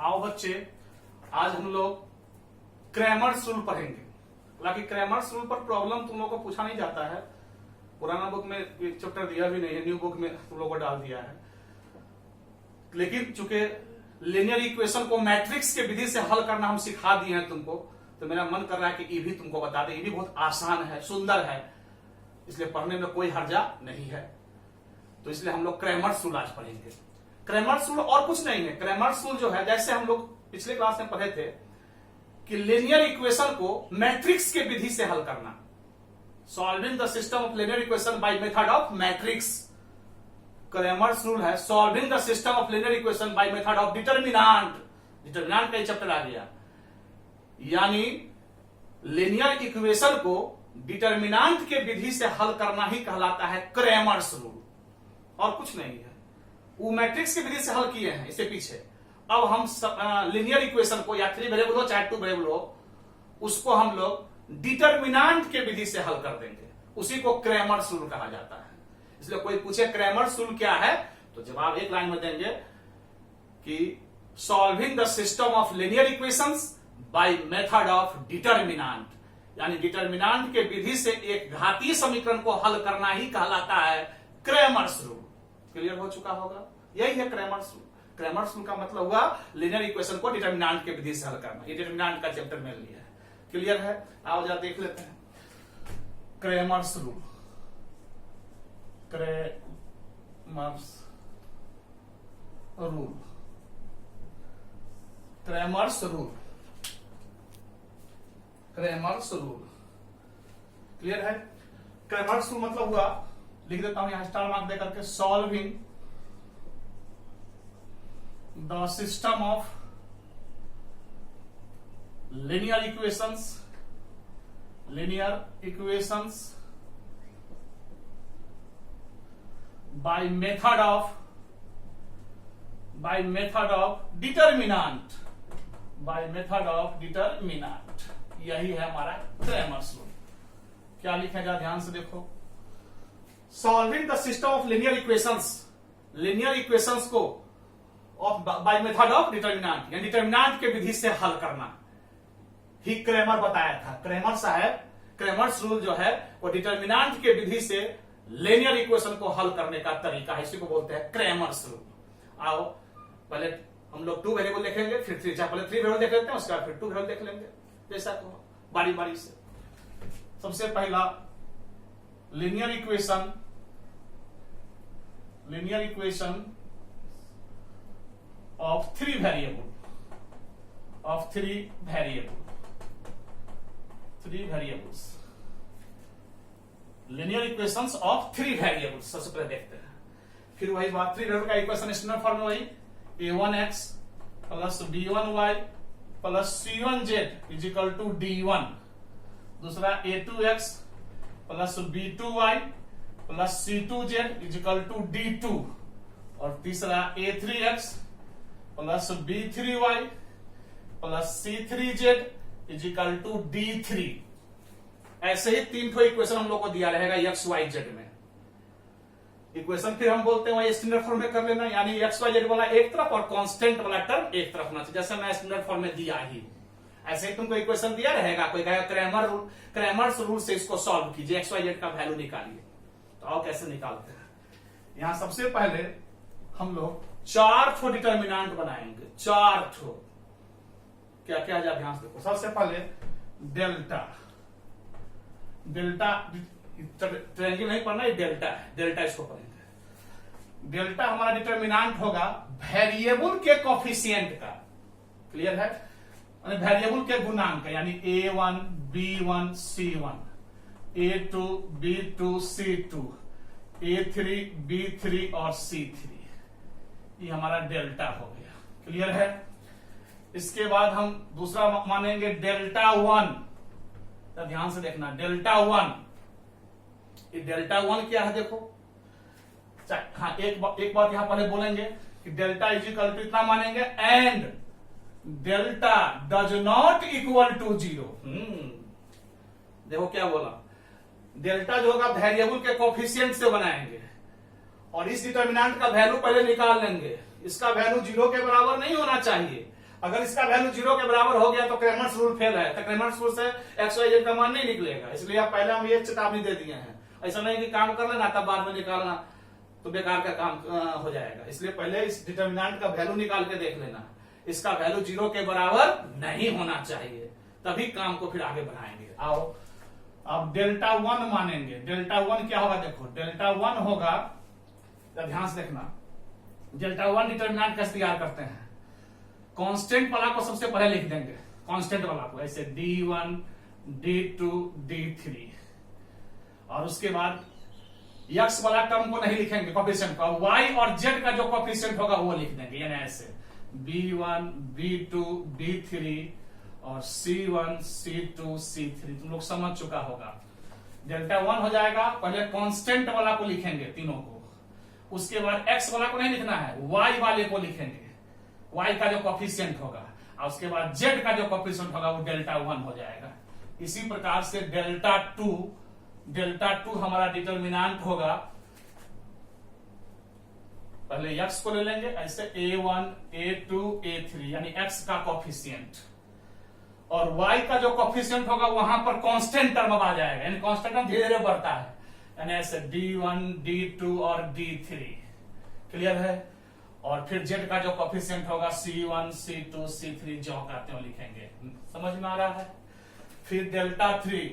आओ बच्चे, आज हम लोग क्रैमर्स रूल पढ़ेंगे। हालांकि क्रैमर्स रूल पर प्रॉब्लम तुम लोगों को पूछा नहीं जाता है, पुराना बुक में एक चैप्टर दिया भी नहीं है, न्यू बुक में तुम लोगों को डाल दिया है। लेकिन चूंकि लीनियर इक्वेशन को मैट्रिक्स के विधि से हल करना हम सिखा दिए हैं तुमको, तो मेरा मन कर रहा है कि ये भी तुमको बता दें। ये भी बहुत आसान है, सुंदर है, इसलिए पढ़ने में कोई हर्जा नहीं है। तो इसलिए हम लोग क्रैमर्स रूल आज पढ़ेंगे। क्रैमर्स रूल और कुछ नहीं है। क्रैमर्स रूल जो है, जैसे हम लोग पिछले क्लास में पढ़े थे कि लीनियर इक्वेशन को मैट्रिक्स के विधि से हल करना, solving the system of linear equation by method of matrix. Cramer's rule है solving the system of linear equation by method of determinant. Determinant का चैप्टर आ गया, यानी लीनियर इक्वेशन को डिटर्मिनेंट के विधि से हल करना ही कहलाता है क्रैमर्स रूल, और कुछ नहीं है। वो मैट्रिक्स की विधि से हल किए हैं इससे पीछे। अब हम लीनियर इक्वेशन को, या 3 वेरिएबल हो चाहे 2 वेरिएबल हो, उसको हम लोग डिटर्मिनेंट के विधि से हल कर देंगे। उसी को क्रैमर्स रूल कहा जाता है। इसलिए कोई पूछे क्रैमर्स रूल क्या है, तो जवाब एक लाइन में देंगे कि solving the system of linear equations bye method of determinant, यानी डिटर्मिनेंट के विधि से एक घातीय समीकरण को हल करना ही कहलाता है क्रैमर्स रूल। क्लियर हो चुका होगा, यही है क्रैमर्स रूल। क्रैमर्स रूल का मतलब हुआ लीनियर इक्वेशन को डिटर्मिनेंट के विधि से हल करना। ये डिटर्मिनेंट का चैप्टर में लिया है। क्लियर है, आओ जरा देख लेते हैं Cramer's rule. Cramer's rule, Cramer's rule, Cramer's rule. Clear है। क्रैमर्स रूल मतलब हुआ, लिख देता हूं यहां स्टार मार्क दे करके, solving the system of linear equations by method of determinant, यही है हमारा क्रैमर्स रूल। क्या लिखा जा, ध्यान से देखो। Solving the system of linear equations को बाय मेथड ऑफ डिटर्मिनेंट, यानी डिटर्मिनेंट के विधि से हल करना ही क्रैमर बताया था। क्रैमर साहब, क्रैमर्स रूल जो है वो डिटर्मिनेंट के विधि से लीनियर इक्वेशन को हल करने का तरीका है, इसी को बोलते हैं क्रैमर्स रूल। आओ पहले हम लोग 2 वेरिएबल देखेंगे, फिर 3, पहले 3 वेरिएबल देख लेते हैं, उसके बाद फिर 2 वेरिएबल देख लेंगे, जैसा को बारी बारी से। सबसे पहला linear equation of 3 variable, linear equations of 3 variables. सबसे पहले देखते हैं, फिर वही बात, 3 वेरिएबल का इक्वेशन स्टैंडर्ड फॉर्म में वही a1x plus b1y plus c1z is equal to d1। दूसरा a2x plus b2y plus c2z is equal to d2। और तीसरा a3x plus b3y plus c3z is equal to d3। ऐसे ही 3 equation हम लोग को दिया रहेगा एक्स वाई जेड में। इक्वेशन फिर हम बोलते हैं वही स्टैंडर्ड फॉर्म में कर लेना, यानी एक्स वाई जेड वाला एक तरफ और कांस्टेंट वाला टर्म एक तरफ होना चाहिए, जैसे मैं स्टैंडर्ड फॉर्म में दिया ही। ऐसे ही तुमको इक्वेशन दिया रहेगा, कोई कहेगा क्रैमर्स रूल से इसको सॉल्व कीजिए, एक्स वाई जेड का वैल्यू निकालिए। तो आओ कैसे निकालते हैं। यहां सबसे पहले हम लोग 4 डिटर्मिनेंट बनाएंगे, 4। क्या क्या जा, ध्यान से देखो। सबसे पहले डेल्टा ट्रायंगल नहीं पढ़ना, ये डेल्टा है, डेल्टा इसको पढ़ेंगे। डेल्टा हमारा डिटर्मिनेंट होगा वेरिएबल के कोफिशिएंट का। क्लियर है, वेरिएबल के गुणांक का, यानी a1 b1 c1, a2 b2 c2, a3 b3 और c3। ये हमारा डेल्टा हो गया। क्लियर है। इसके बाद हम दूसरा मानेंगे डेल्टा 1। तो ध्यान से देखना, डेल्टा 1, ये डेल्टा 1 क्या है देखो। हाँ, एक बात यहां पहले बोलेंगे कि डेल्टा इज इक्वल टू इतना मानेंगे, and delta does not equal to 0। देखो क्या बोला, डेल्टा जो होगा वेरिएबल के कोफिशिएंट से बनाएंगे, और इस डिटर्मिनेंट का वैल्यू पहले निकाल लेंगे। इसका वैल्यू 0 के बराबर नहीं होना चाहिए, अगर इसका वैल्यू 0 के बराबर हो गया तो क्रेमर्स रूल फेल है, तो क्रेमर्स रूल से एक्स वाई जेड का मान नहीं निकलेगा। इसलिए आप पहले हम ये चेतावनी दे दिए हैं, ऐसा नहीं कि काम कर लेना तब बाद में निकालना तो बेकार का काम हो जाएगा। इसलिए पहले इस डिटर्मिनेंट का वैल्यू निकाल के देख लेना, इसका वैल्यू 0 के बराबर नहीं होना चाहिए, तभी काम को फिर आगे बढ़ाएंगे। आओ अब डेल्टा 1 मानेंगे। डेल्टा 1 क्या होगा, देखो डेल्टा 1 होगा, ध्यान से देखना, डेल्टा 1 डिटर्मिनेंट कैसे तैयार करते हैं, कांस्टेंट वाला को सबसे पहले लिख देंगे, कांस्टेंट वाला को ऐसे D1 D2 D3, और उसके बाद x वाला टर्म को नहीं लिखेंगे कोफिशिएंट का, y और z का जो कोफिशिएंट होगा वो लिख देंगे, यानी ऐसे B1 B2 B3 और C1 C2 C3। तुम लोग समझ चुका होगा। डेल्टा 1 हो जाएगा, पहले कांस्टेंट वाला को लिखेंगे तीनों को, उसके बाद x वाला को नहीं लिखना है, y वाले को लिखेंगे, y का जो कोफिशिएंट होगा, और उसके बाद z का जो कोफिशिएंट होगा वो डेल्टा 1 हो जाएगा। इसी प्रकार से डेल्टा 2 हमारा डिटर्मिनेंट होगा, पहले x को ले लेंगे ऐसे A1 A2 A3 यानी x का कोफिशिएंट, और y का जो कोफिशिएंट होगा वहां पर कांस्टेंट टर्म आ जाएगा, यानी कांस्टेंट टर्म धीरे धीरे बढ़ता है, यानी ऐसे D1 D2 और D3। क्लियर है? और फिर z का जो कोफिशिएंट होगा C1 C2 C3 जो कहते हो लिखेंगे। समझ में आ रहा है? फिर डेल्टा 3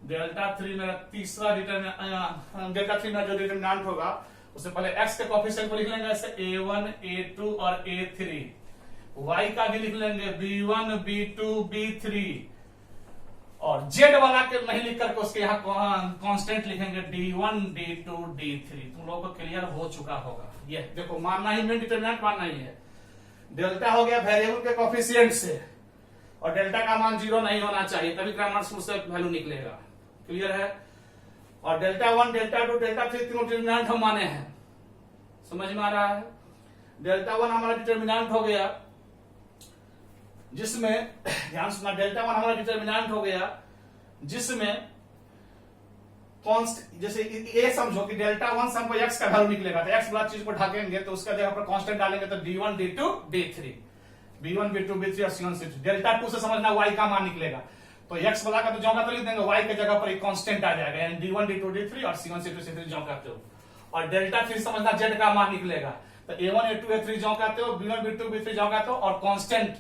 मेरा तीसरा डिटर्मिनेंट, डेल्टा 3 में जो डिटर्मिनेंट होगा उससे पहले x के कोफिशिएंट को लिख लेंगे ऐसे A1 A2 और A3, y का भी लिख लेंगे B1 B2 B3, और z वाला के नहीं लिख करके उसके यहाँ कांस्टेंट लिखेंगे D1 D2 D3। तुम लोगों को क्लियर हो चुका होगा। ये देखो मानना ही मेन डिटर्मिनेंट मानना ही है। डेल्टा हो गया वेरिएबल के कोफिशिएंट से, और डेल्टा का मान 0 नहीं होना चाहिए, तभी क्रेमर्स रूल से वैल्यू निकलेगा। क्लियर है? और डेल्टा 1 डेल्टा 2 डेल्टा 3 तीनों डिटर्मिनेंट हम माने हैं। समझ में आ रहा है? डेल्टा 1 हमारा डिटर्मिनेंट हो गया, जिसमें ध्यान सुना, डेल्टा 1 हमारा डिटर्मिनेंट हो गया जिसमें जैसे ये समझो कि डेल्टा 1 से हमको x का वैल्यू निकलेगा, तो x वाला चीज को ढकेंगे तो उसका जगह पर कांस्टेंट डालेंगे तो D1 D2 D3, B1 B2 B3 और C1 C2। डेल्टा 2 से समझना y का मान निकलेगा, तो x वाला का तो जगह तो लिख देंगे, y के जगह पर एक कांस्टेंट आ जाएगा, यानी D1 D2 D3 और C1 C2 C3 जो कहते हो। और डेल्टा 3 समझना z का मान निकलेगा, तो A1 A2 A3 जो कहते हो, B1 B2 B3 जो कहते हो, और कांस्टेंट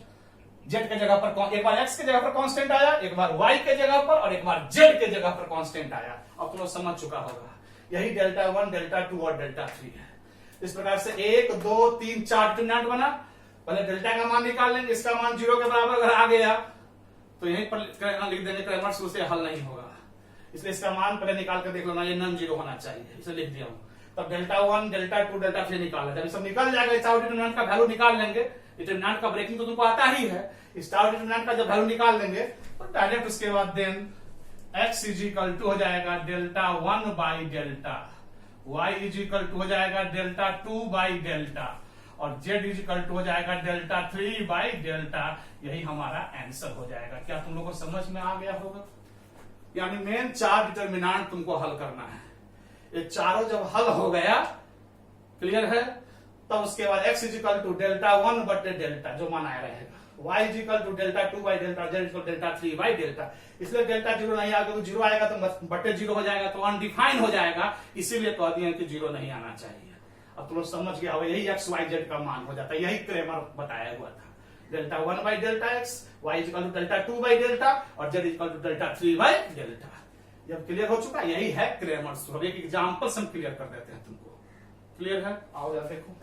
z के जगह पर, एक बार x के जगह पर कांस्टेंट आया, एक बार y के जगह पर, और एक बार z के जगह पर कांस्टेंट आया। अब तुम लोग समझ चुका होगा। यही डेल्टा 1 डेल्टा 2 और डेल्टा 3 है। इस प्रकार से 1 2 3 4 डिटर्मिनेंट बना। पहले डेल्टा का मान निकाल लेंगे, इसका मान 0 के बराबर अगर आ गया तो यहीं पर लिख देंगे, क्रेमर्स रूल से हल नहीं होगा, इसलिए इसका मान पहले निकाल कर देख लेना, ये नॉन 0 होना चाहिए, इसे लिख दिया हूं। तब डेल्टा 1 डेल्टा 2 डेल्टा 3 निकालना, जब सब निकल जाएगा चारों डिटर्मिनेंट का वैल्यू निकाल लेंगे। डिटर्मिनेंट का ब्रेकिंग तो तुमको आता ही है, इस चारों डिटर्मिनेंट का जब वैल्यू निकाल लेंगे तो डायरेक्ट उसके बाद then x is equal to हो जाएगा delta 1 by delta, y is equal to हो जाएगा डेल्टा 2 बाई डेल्टा, और z इज इक्वल टू हो जाएगा डेल्टा 3 बाई डेल्टा। यही हमारा आंसर हो जाएगा। क्या तुम लोगों को समझ में आ गया होगा? यानी मेन 4 डिटर्मिनेंट तुमको हल करना है। ये चारों जब हल हो गया, क्लियर है, तब उसके बाद x is equal to delta 1 बटे डेल्टा जो माना रहेगा, y is equal to delta 2 by delta, z equal delta 3 by delta. इसलिए डेल्टा 0 नहीं आएगा, तो 0 आएगा तो बटे 0 हो जाएगा, तो अनडिफाइन हो जाएगा, इसीलिए कह दिया कि 0 नहीं आना चाहिए। अब तुम लोग समझ गया हो, यही x y z का मान हो जाता है, यही क्रेमर बताया हुआ था। Delta 1 by delta x, y is equal to delta 2 by delta, और z is equal to delta 3 by delta. जब क्लियर हो चुका, यही है क्रेमर्स रूल। एक एग्जांपल से हम क्लियर कर देते हैं तुमको। क्लियर है? आओ जरा देखो।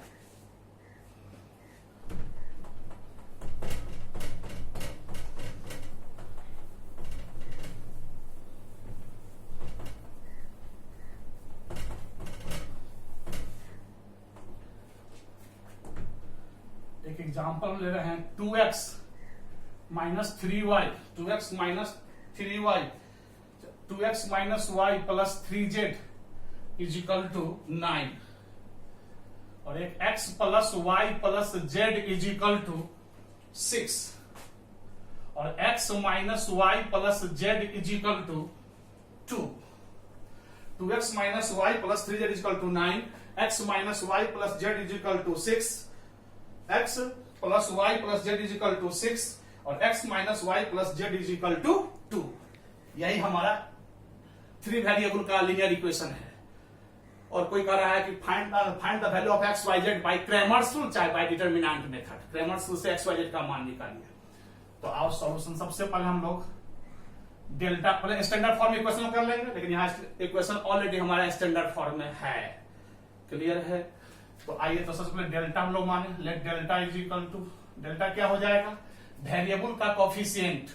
एक एग्जांपल ले रहे हैं, 2x minus 3y, 2x minus 3y, 2x minus y plus 3z is equal to 9, और एक x plus y plus z is equal to 6, और x minus y plus z is equal to 2, 2x minus y plus 3z is equal to 9, x minus y plus z is equal to 6, x plus Y plus Z is equal to 6 और x minus Y plus Z is equal to 2। यही हमारा 3 variable का linear equation है। और कोई कह रहा है कि find the value of X Y Z by Cramer's rule चाहे by determinant method. Cramer's rule से एक्स वाई जेड का मान निकालिए। तो आओ सॉल्यूशन, सबसे पहले हम लोग डेल्टा, पहले स्टैंडर्ड फॉर्म इक्वेशन कर लेंगे, लेकिन यहाँ इक्वेशन ऑलरेडी हमारा स्टैंडर्ड फॉर्म में है। क्लियर है? तो आइए तो सबसे पहले डेल्टा हम लोग माने। Let delta is equal to, delta क्या हो जाएगा? वेरिएबल का कोफिशिएंट,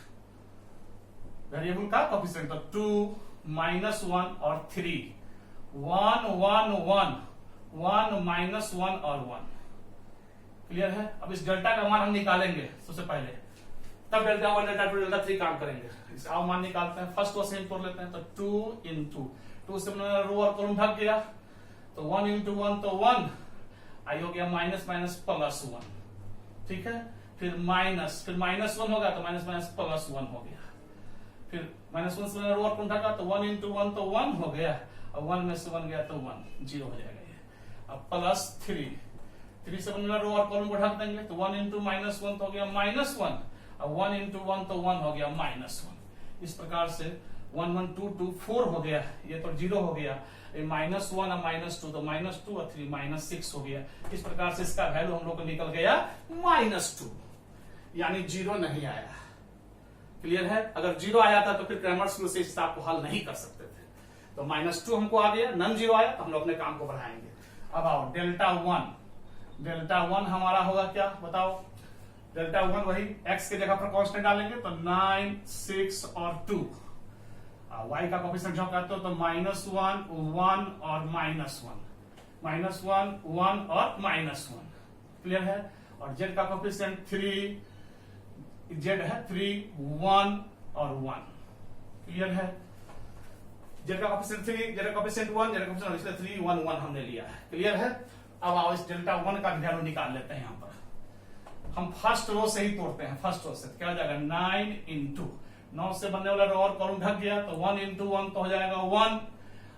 वेरिएबल का कोफिशिएंट। तो 2 माइनस 1 और 3, 1 1 1 1 माइनस 1 और 1। क्लियर है? अब इस डेल्टा का मान हम निकालेंगे सबसे पहले, तब डेल्टा 1 डेल्टा 2 डेल्टा 3 काम करेंगे। इसका मान निकालते हैं। फर्स्ट को सेम तोड़ लेते हैं। तो 2 इंटू 2 से रो और कॉलम ढक गया, तो 1 इंटू 1 तो 1 आई हो गया, माइनस माइनस प्लस 1। ठीक है? फिर माइनस 1 होगा तो माइनस माइनस प्लस 1 हो गया। फिर माइनस 1 से रो और कॉलम ढका तो 1 इंटू 1 तो 1 हो गया, और 1 में से 1 गया तो 1 0 हो जाएगा ये। अब प्लस 3 से रो और कॉलम को ढक देंगे तो 1 इंटू माइनस 1 तो हो गया माइनस 1, और 1 इंटू 1 तो 1 हो गया माइनस 1। इस प्रकार से 1 1 2 2 4 हो गया, ये तो 0 हो गया। माइनस 1 और माइनस 2 तो माइनस 2 और 3 माइनस 6 हो गया। इस प्रकार से इसका वैल्यू हम लोग को निकल गया -2, यानी 0 नहीं आया। क्लियर है? अगर 0 आया था तो फिर क्रैमर्स रूल से इस हिसाब को हल नहीं कर सकते थे। तो -2 हमको आ गया, नन 0 आया तो हम लोग अपने काम को बढ़ाएंगे। अब आओ डेल्टा 1 हमारा होगा क्या बताओ? डेल्टा 1 वही x के जगह पर कांस्टेंट डालेंगे तो 9 6 और 2। y का कोफिशिएंट जो करते हो तो -1 1 और -1, -1 1 और -1। क्लियर है? और z का कोफिशिएंट 3, z है 3 1 और 1। क्लियर है? z का कोफिशिएंट 3, z का कोफिशिएंट 1, z का कोफिशिएंट इसलिए 3 1 1 हमने लिया है। क्लियर है? अब आओ इस डेल्टा 1 का वैल्यू निकाल लेते हैं। यहां पर हम फर्स्ट रो से ही तोड़ते हैं। फर्स्ट रो से क्या हो जाएगा? 9 इंटू 9 से बनने वाला रो और कॉलम ढक गया तो 1 इंटू 1 तो हो जाएगा 1,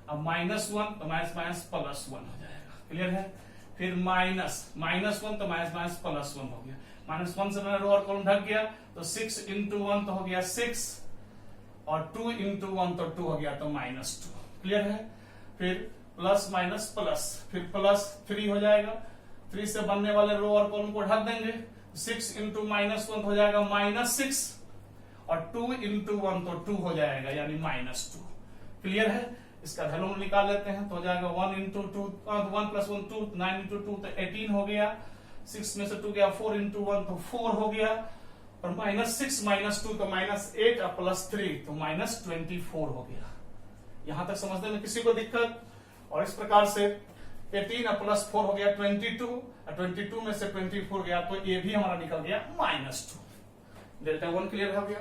अब -1 तो माइनस माइनस प्लस 1 हो जाएगा। क्लियर है? फिर -1 तो माइनस माइनस प्लस 1 हो गया। -1 से बना रो और कॉलम ढक गया तो 6 इंटू 1 तो हो गया 6, और 2 इंटू 1 तो 2 हो गया तो -2। क्लियर है? फिर प्लस माइनस प्लस, फिर प्लस 3 हो जाएगा। 3 से बनने वाले रो और कॉलम को ढक देंगे, 6 इंटू -1 हो जाएगा -6, और 2 इंटू 1 तो 2 हो जाएगा, यानी -2। क्लियर है? इसका वैल्यू निकाल लेते हैं तो हो जाएगा 1 इंटू 2 1 प्लस 1 2, 9 इंटू 2 तो 18 हो गया। 6 में से 2 गया, 4 इंटू 1 तो 4 हो गया, और -6 -2 तो -8 और +3 तो -24 हो गया। यहां तक समझने में किसी को दिक्कत? और इस प्रकार से 18 और +4 हो गया 22, और 22 में से 24 गया तो ये भी हमारा निकल गया -2। डेल्टा 1 क्लियर हो गया।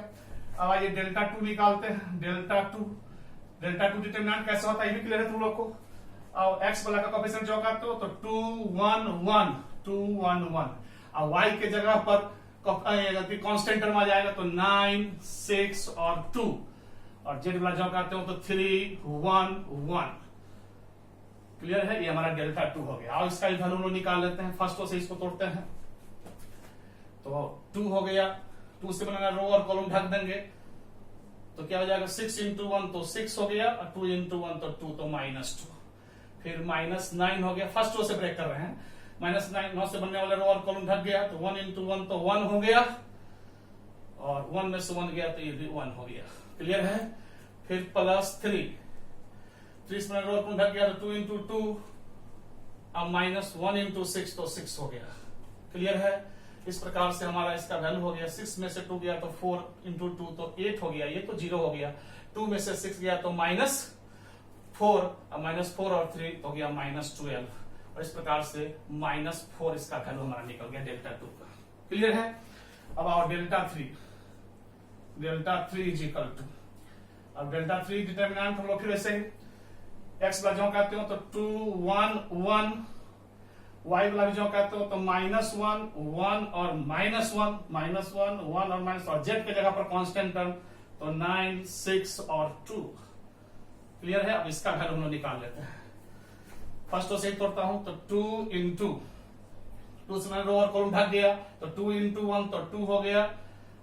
अब आइए डेल्टा 2 निकालते हैं। डेल्टा 2 डिटरमिनेंट कैसे होता है ये भी क्लियर है तुम लोग को। अब x वाला का कोफिशिएंट जो करते हो तो 2 1 1 2 1 1, और y के जगह पर कांस्टेंट टर्म आ जाएगा तो 9 6 और 2, और z वाला जो करते हो तो 3 1 1। क्लियर है? ये हमारा डेल्टा 2 हो गया। अब इसका वैल्यू निकाल लेते हैं। फर्स्ट से इसको तोड़ते हैं तो 2 हो गया, 2 से बनाना रो और कॉलम ढक देंगे तो क्या हो जाएगा? 6 इंटू 1 तो 6 हो गया, और 2 इंटू 1 तो 2 तो -2। फिर -9 हो गया। फर्स्ट रो से ब्रेक कर रहे हैं। -9 9 से बनने वाले रो और कॉलम ढक गया तो 1 इंटू 1 तो 1 हो गया, और 1 में से 1 गया तो ये भी 1 हो गया। क्लियर है? फिर +3 से रो और कॉलम ढक गया तो 2 इंटू 2, अब -1 इंटू 6 तो 6 हो गया। क्लियर है? इस प्रकार से हमारा इसका वैल्यू हो गया। 6 में से 2 गया तो 4 इंटू 2 तो 8 हो गया, ये तो 0 हो गया। 2 में से 6 गया तो -4, अब -4 और 3 तो हो गया -12, और इस प्रकार से -4 इसका वैल्यू हमारा निकल गया डेल्टा 2 का। क्लियर है? अब आओ डेल्टा 3 इज इक्वल टू, अब डेल्टा 3 डिटरमिनेंट हम लोग फिर ऐसे ही x वाला जो कहते हो तो 2 1 1, y वाला भी जो कहते हो तो -1 1 और -1 1 और माइनस, और z के जगह पर कांस्टेंट टर्म तो 9 6 और 2। क्लियर है? अब इसका वैल्यू हम लोग निकाल लेते हैं। फर्स्ट से ही तोड़ता हूं तो 2 इंटू 2 से मैंने रो और कॉलम ढक गया, तो 2 इंटू 1 तो 2 हो गया।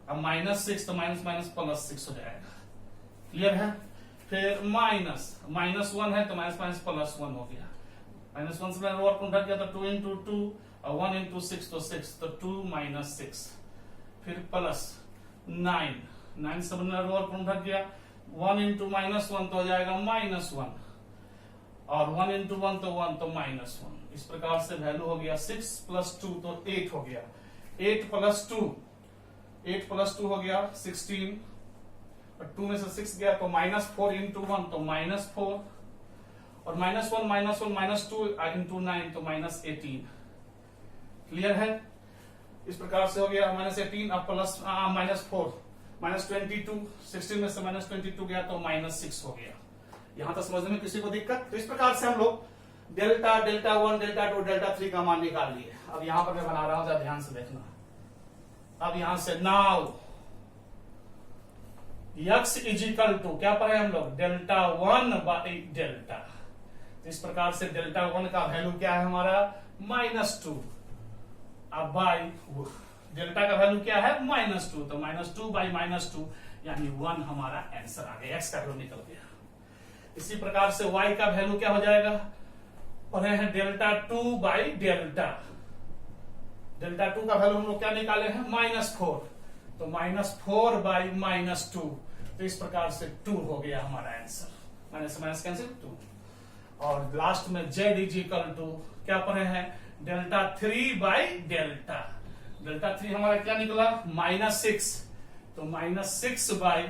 अब -6 तो माइनस माइनस प्लस 6 हो जाएगा। क्लियर है? फिर माइनस 1 है तो माइनस माइनस प्लस 1 हो गया। -1 से मैंने रो और कॉलम ढक गया, तो 2 इंटू 2 और 1 इंटू 6 तो 6, तो 2 माइनस 6। फिर प्लस 9 से मैंने रो और कॉलम ढक गया, 1 इंटू -1 तो हो जाएगा -1 और 1 इंटू 1 तो 1 तो -1। इस प्रकार से वैल्यू हो गया 6 प्लस 2 तो 8 हो गया। 8 प्लस 2 हो गया 16 और 2 में से 6 गया तो -4 इंटू 1 तो -4 और -1 -2 इंटू 9 तो -18। क्लियर है? इस प्रकार से हो गया -18 अब प्लस -4 -22, 16 में से -22 गया तो -6 हो गया। यहां तक समझने में किसी को दिक्कत? तो इस प्रकार से हम लोग डेल्टा 1, डेल्टा 2, डेल्टा 3 का मान निकाल लिए। अब यहां पर मैं बना रहा हूं, जरा ध्यान से देखना। अब यहां से नाउ x इजिकल टू क्या पढ़े हम लोग? Delta 1 by delta. इस प्रकार से डेल्टा 1 का वैल्यू क्या है हमारा? -2। अब बाई डेल्टा का वैल्यू क्या है? -2, तो -2 बाई -2 यानी 1 हमारा आंसर आ गया, x का वैल्यू निकल गया। इसी प्रकार से y का वैल्यू क्या हो जाएगा? पढ़े हैं डेल्टा 2 बाई डेल्टा। डेल्टा 2 का वैल्यू हम लोग क्या निकाले हैं? -4, तो -4 बाई -2, तो इस प्रकार से 2 हो गया हमारा आंसर। Minus minus cancel 2। और लास्ट में z इजिकल टू क्या पढ़े हैं? Delta 3 by delta. डेल्टा 3 हमारा क्या निकला? -6, तो -6 बाई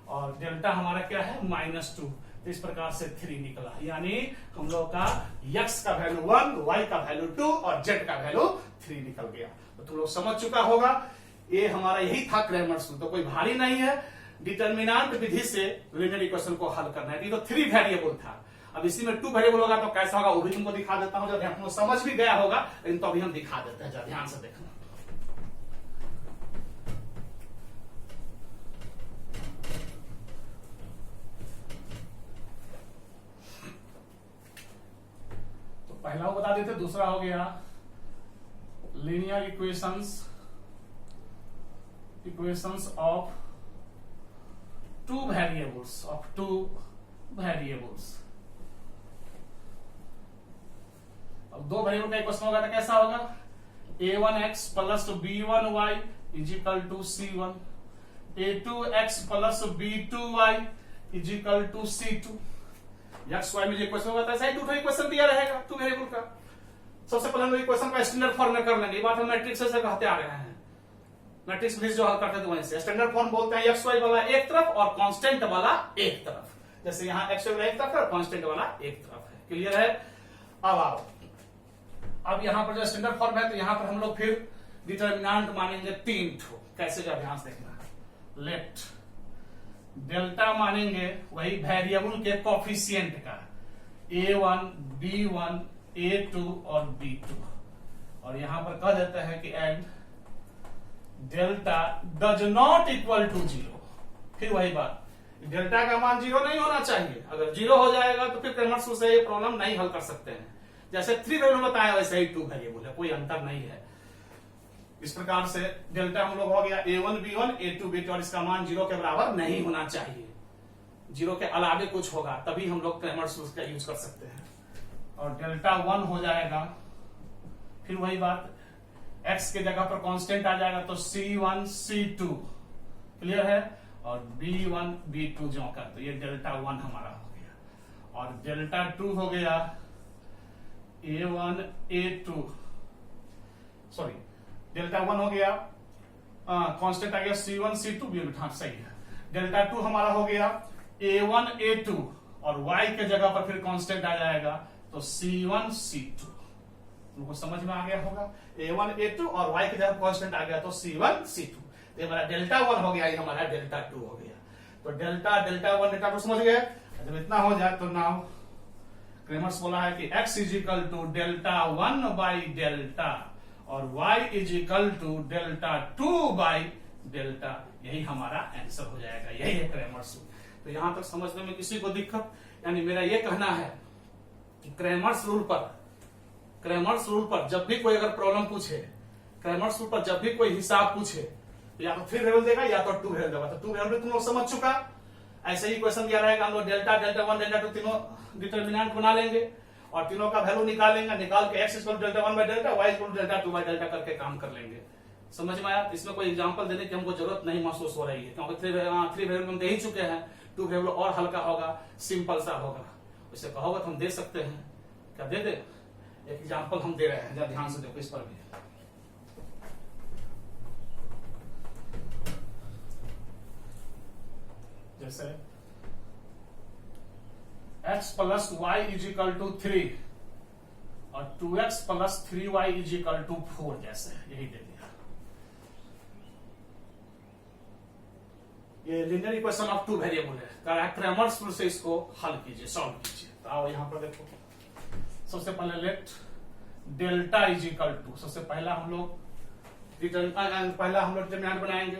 और डेल्टा हमारा क्या है? -2, तो इस प्रकार से 3 निकला। यानी हम लोग का x का वैल्यू 1, y का वैल्यू 2 और z का वैल्यू 3 निकल गया। तो तुम लोग समझ चुका होगा, ये हमारा यही था क्रैमर्स रूल। तो कोई भारी नहीं है, डिटर्मिनेंट विधि से लीनियर इक्वेशन को हल करना है। ये तो 3 वेरिएबल था, अब इसी में 2 वेरिएबल होगा तो कैसा होगा वो भी तुमको दिखा देता हूं। जब तुमको समझ भी गया होगा लेकिन तो अभी हम दिखा देते हैं, जरा ध्यान से देखना। पहला वो बता देते, दूसरा हो गया linear equations of two variables अब 2 वेरिएबल का इक्वेशन होगा तो कैसा होगा? a1x plus b1y is equal to c1, a2x plus b2y is equal to c2। X Y में जो इक्वेशन होगा ऐसा ही 2 इक्वेशन दिया रहेगा 2 वेरिएबल का। सबसे पहले हम लोग इक्वेशन का स्टैंडर्ड फॉर्म में कर लेंगे। ये बात हम मैट्रिक्स से कहते आ रहे हैं, मैट्रिक्स विधि जो हल करते थे वहीं से। स्टैंडर्ड फॉर्म बोलते हैं एक्स वाई वाला एक तरफ और कांस्टेंट वाला एक तरफ। जैसे यहाँ एक्स वाई वाला एक तरफ है और कांस्टेंट वाला एक तरफ है। क्लियर है? अब आओ, अब यहाँ पर जो स्टैंडर्ड फॉर्म है तो यहाँ पर हम लोग फिर डिटर्मिनेंट मानेंगे 3 ठो। कैसे? जो ध्यान से देखना। लेट डेल्टा मानेंगे वही वेरिएबल के कोफिशिएंट का, a1, b1, a2 और b2। और यहां पर कह देते हैं कि and delta does not equal to 0। फिर वही बात, डेल्टा का मान 0 नहीं होना चाहिए। अगर 0 हो जाएगा तो फिर क्रैमर्स रूल से ये प्रॉब्लम नहीं हल कर सकते हैं। जैसे 3 वेरिएबल बताया वैसे ही 2 वेरिएबल है, कोई अंतर नहीं है। इस प्रकार से डेल्टा हम लोग हो गया a1 b1 a2 b2 और इसका मान 0 के बराबर नहीं होना चाहिए। 0 के अलावे कुछ होगा तभी हम लोग क्रैमर्स रूल का यूज कर सकते हैं। और डेल्टा 1 हो जाएगा, फिर वही बात x के जगह पर कांस्टेंट आ जाएगा तो c1 c2। क्लियर है? और b1 b2 जो का, तो ये डेल्टा 1 हमारा हो गया। और डेल्टा 2 हो गया a1 a2, सॉरी डेल्टा 1 हो गया, कांस्टेंट आ गया c1 c2 b1, हाँ सही है। डेल्टा 2 हमारा हो गया a1 a2 और y के जगह पर फिर कांस्टेंट आ जाएगा तो c1 c2। तुमको समझ में आ गया होगा, a1 a2 और y की जगह कांस्टेंट आ गया तो c1 c2। तो ये हमारा डेल्टा 1 हो गया, ये हमारा डेल्टा 2 हो गया। तो डेल्टा 1 डेल्टा 2 समझ गए। जब इतना हो जाए तो नाउ क्रैमर्स बोला है कि x is equal to delta 1 by delta और y is equal to delta 2 by delta. यही हमारा आंसर हो जाएगा, यही है क्रैमर्स रूल। तो यहां तक समझने में किसी को दिक्कत? यानी मेरा यह कहना है कि क्रैमर्स रूल पर क्रैमर्स रूल पर जब भी कोई अगर प्रॉब्लम पूछे, क्रैमर्स रूल पर जब भी कोई हिसाब पूछे, तो या तो 3 वेरिएबल देगा या तो 2 वेरिएबल देगा। तो 2 वेरिएबल तुम लोग समझ चुका। ऐसे ही क्वेश्चन दिया रहेगा, हम लोग डेल्टा, डेल्टा 1, डेल्टा 2 तीनों डिटर्मिनेंट बना लेंगे और तीनों का वैल्यू निकालेंगे, निकाल के x equal delta 1 by delta, y equal delta 2 by delta करके काम कर लेंगे। समझ में आया? इसमें कोई एग्जांपल देने की हमको जरूरत नहीं महसूस हो रही है, क्योंकि 3 वेरिएबल हम दे ही चुके हैं। 2 वेरिएबल और हल्का होगा, सिंपल सा होगा। उसे कहोगे तो हम दे सकते हैं, क्या दे दे? एक एग्जांपल हम दे रहे हैं, जरा ध्यान से देखो इस पर भी। जैसे x plus y is equal to 3 और 2x plus 3y is equal to 4, जैसे यही दे दिया। ये लीनियर इक्वेशन ऑफ 2 वेरिएबल है। क्रैमर्स रूल से इसको हल कीजिए, सॉल्व कीजिए। तो आओ यहां पर देखो, सबसे पहले let delta is equal to, सबसे पहला हम लोग डिटरमिनेंट बनाएंगे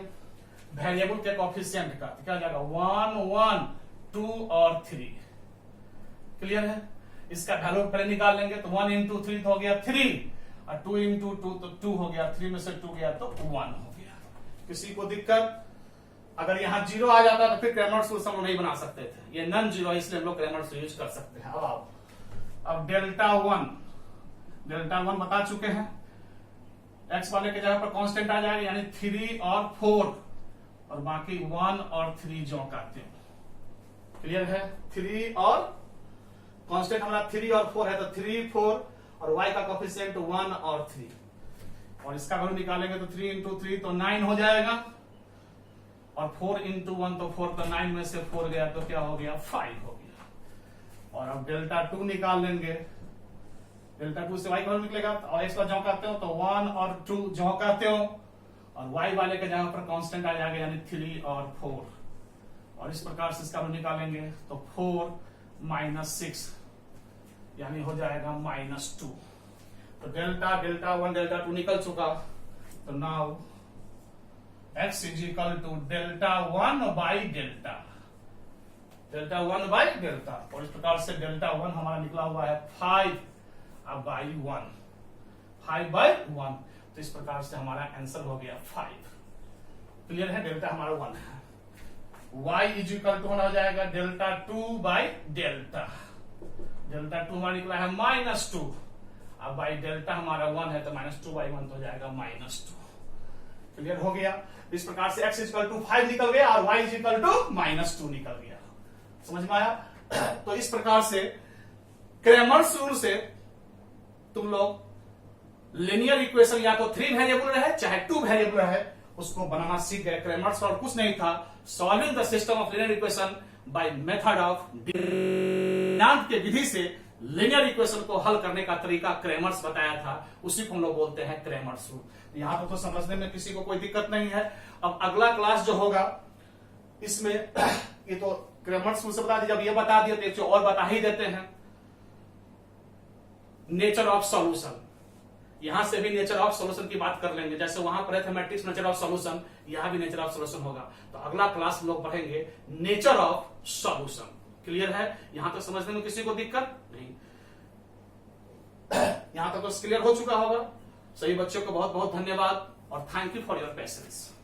वेरिएबल के कोएफिशिएंट का। क्या जाएगा? 1, 1, 2 और 3। क्लियर है? इसका वैल्यू पहले निकाल लेंगे। तो 1 इंटू 3 तो हो गया 3 और 2 इंटू 2 तो 2 हो गया, 3 में से 2 गया तो 1 हो गया। किसी को दिक्कत? अगर यहां 0 आ जाता तो फिर क्रैमर्स रूल हम नहीं बना सकते थे। ये नॉन जीरो, इसलिए हम लोग क्रैमर्स यूज कर सकते हैं। अब डेल्टा 1 बता चुके हैं। x वाले के जगह पर कांस्टेंट आ जाएगा, यानी 3 और 4 और बाकी 1 और 3 जो काटते हैं। क्लियर है? 3 और कांस्टेंट हमारा 3 और 4 है, तो 3, 4 और y का कोएफिशिएंट 1 और 3 और इसका वैल्यू निकालेंगे तो 3 इंटू 3 तो 9 हो जाएगा और 4 इंटू 1 तो 4, तो 9 में से 4 गया तो क्या हो गया? 5 हो गया। और अब डेल्टा 2 निकाल लेंगे। डेल्टा 2 से y का वैल्यू निकलेगा और x पर झोंकाते हो तो 1 और 2 झोंकाते हो और y वाले के जगह पर कांस्टेंट आ जाएगा, यानी 3 और 4 और इस प्रकार से इसका वैल्यू निकालेंगे तो 4 माइनस 6 यानी हो जाएगा -2। तो डेल्टा 1 डेल्टा 2 निकल चुका। तो now x is equal to delta 1 by delta, delta 1 by delta. और इस प्रकार से डेल्टा 1 हमारा निकला हुआ है 5 बाई 1, 5 बाई 1। तो इस प्रकार से हमारा आंसर हो गया 5। क्लियर है? डेल्टा हमारा 1 है। y इज इक्वल टू हो जाएगा डेल्टा 2 बाई डेल्टा, डेल्टा 2 हमारा निकला है -2। अब बाई डेल्टा हमारा 1 है तो -2 बाई 1 तो हो जाएगा -2। क्लियर हो गया? इस प्रकार से x इक्वल टू 5 निकल गया और y इक्वल टू -2 निकल गया। समझ में आया? तो इस प्रकार से क्रैमर्स रूल से तुम लोग लीनियर इक्वेशन या तो 3 वेरिएबल रहे चाहे 2 वेरिएबल रहे उसको बनाना सीख गए। क्रैमर्स और कुछ नहीं था, solving the system of linear equation by method of determinant के विधि से लीनियर इक्वेशन को हल करने का तरीका क्रैमर्स बताया था, उसी को हम लोग बोलते हैं क्रैमर्स रूल। यहां तो समझने में किसी को कोई दिक्कत नहीं है। अब अगला क्लास जो होगा इसमें ये तो क्रैमर्स रूल से बता दिया, जब ये बता दिया तो एक और बता ही देते हैं, नेचर ऑफ सॉल्यूशन। यहां से भी नेचर ऑफ सॉल्यूशन की बात कर लेंगे, जैसे वहां पर है मैट्रिक्स नेचर ऑफ सॉल्यूशन, यहां भी नेचर ऑफ सॉल्यूशन होगा। तो अगला क्लास हम लोग पढ़ेंगे नेचर ऑफ सॉल्यूशन। क्लियर है? यहां तक समझने में किसी को दिक्कत नहीं? यहां तक तो क्लियर हो चुका होगा। सभी बच्चों को बहुत बहुत धन्यवाद और thank you for your patience.